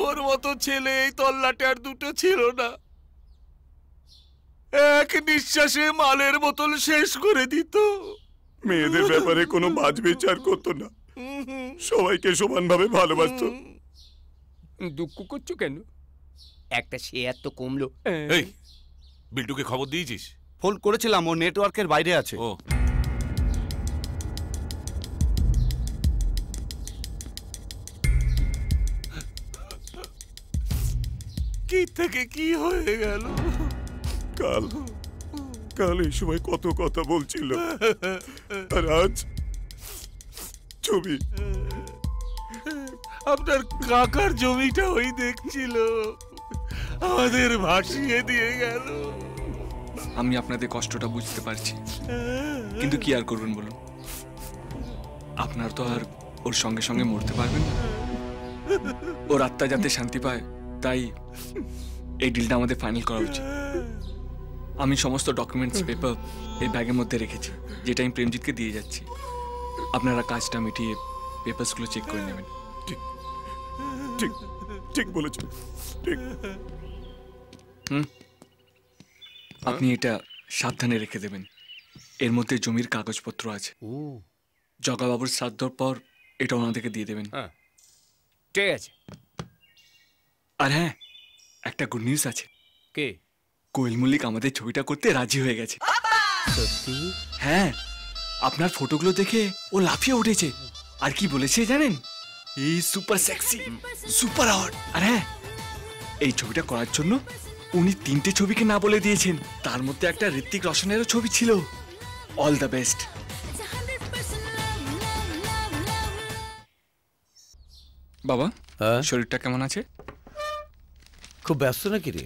ওর মতো ছেলে এই তল্লাটে আর দুটো ছিল না। এক নিঃশ্বাসে মালের বোতল শেষ করে দিত। মেয়েদের ব্যাপারে কোনো বাজ বিচার করতো না, সবাইকে সমানভাবে ভালোবাসতো। দুঃখ করছো কেন? একটা শেয়ার তো কমলো। এই বিল্টুকে খবর দিয়েছিস? ফোন করেছিলাম, ও নেটওয়ার্কের বাইরে আছে। ও কি থেকে কি হয়ে গেল? কাল কাল এই সময় কত কথা বলছিল, আর আজ ছবি। আপনার কাকার জমিটা ওই দেখছিল, আমাদের ভাসিয়ে দিয়ে গেল। আমি আপনাদের কষ্টটা বুঝতে পারছি, কিন্তু কি আর করবেন বলুন? আপনার তো আর ওর সঙ্গে সঙ্গে মরতে পারবেন না। ওর আত্মা যাতে শান্তি পায়, তাই এই ডিলটা আমাদের ফাইনাল করা উচিত। আমি সমস্ত ডকুমেন্টস পেপার এই ব্যাগের মধ্যে রেখেছি, যেটা আমি প্রেমজিৎকে দিয়ে যাচ্ছি। আপনারা কাজটা মিটিয়ে পেপারসগুলো চেক করে নেবেন। ঠিক ঠিক ঠিক বলেছ, ঠিক। আপনি এটা সাবধানে রেখে দেবেন। এর মধ্যে জমির কাগজপত্র আছে। জগাবাবুর শ্রাদ্ধর পর এটা ওনাদেরকে দিয়ে দেবেন। ঠিক আছে। আর হ্যাঁ, একটা গুড নিউজ আছে। কে? কোয়েল মল্লিক আমাদের ছবিটা করতে রাজি হয়ে গেছে। সত্যি? হ্যাঁ, আপনার ফটোগুলো দেখে ও লাফিয়ে উঠেছে। আর কি বলেছে জানেন? এই সুপার সেক্সি, সুপার হট। আর হ্যাঁ, এই ছবিটা করার জন্য উনি 3টে ছবিকে না বলে দিয়েছেন, তার মধ্যে একটা ঋত্বিক রোশনেরও ছবি ছিল। All the best. বাবা, শরীরটা কেমন আছে? খুব ব্যস্ত নাকি রে?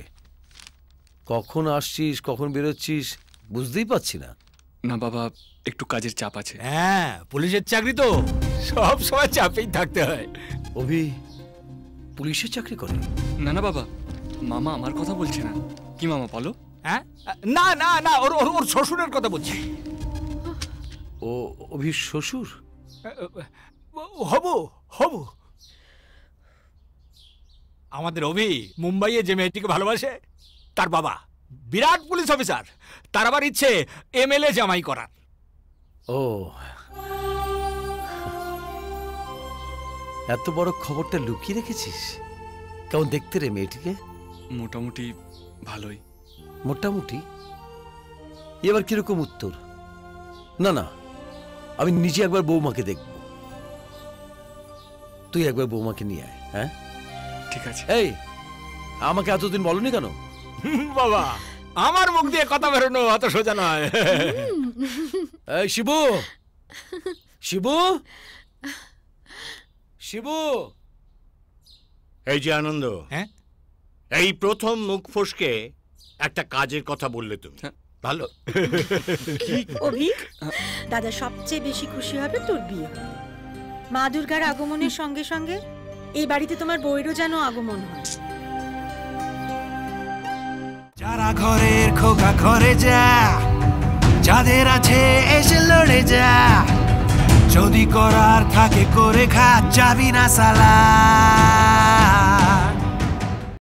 কখন আসছিস কখন বেরোচ্ছিস বুঝতেই পারছি না। না বাবা, একটু কাজের চাপ আছে। হ্যাঁ, পুলিশের চাকরি তো সব সময় চাপেই থাকতে হয়। অভি পুলিশের চাকরি করে? না না বাবা, মামা আমার কথা বলছে না। কি মামা বলো? হ্যাঁ, না না না, ওর ওর ওর শ্বশুরের কথা বলছি। ও অভির শ্বশুর? হবু হবু। আমাদের অভি মুম্বাইয়ে যে মেয়েটিকে ভালোবাসে, তার বাবা বিরাট পুলিশ অফিসার। তার আবার ইচ্ছে এমএলএ জামাই করার। ও, এত বড় খবরটা লুকিয়ে রেখেছিস? কেমন দেখতে রে মেয়েটিকে? মোটামুটি ভালোই। মোটামুটি? এবার কিরকম উত্তর? না না, আমি নিজে একবার বৌমাকে দেখব। তুই একবার বৌমাকে নিয়ে আয়। হ্যাঁ ঠিক আছে। এই, আমাকে এতদিন বলনি কেন? বাবা, আমার মুখ দিয়ে কথা বেরোনো অত সোজা নয়। এই শিবু, শিবু, শিবু। এই যে আনন্দ, হ্যাঁ, এই প্রথম মুখ ফসকে একটা কাজের কথা বললে তুমি। ভালো। অভি, দাদা সবচেয়ে বেশি খুশি হবে তোর বিয়ে। মা দুর্গার আগমনের সঙ্গে সঙ্গে এই বাড়িতে তোমার বউয়েরও যেন আগমন হয়। যারা ঘরের খোকা ঘরে যা, যাদের আছে এসে লড়ে যা, যদি করার থাকে করে খা, যাবি না সালা।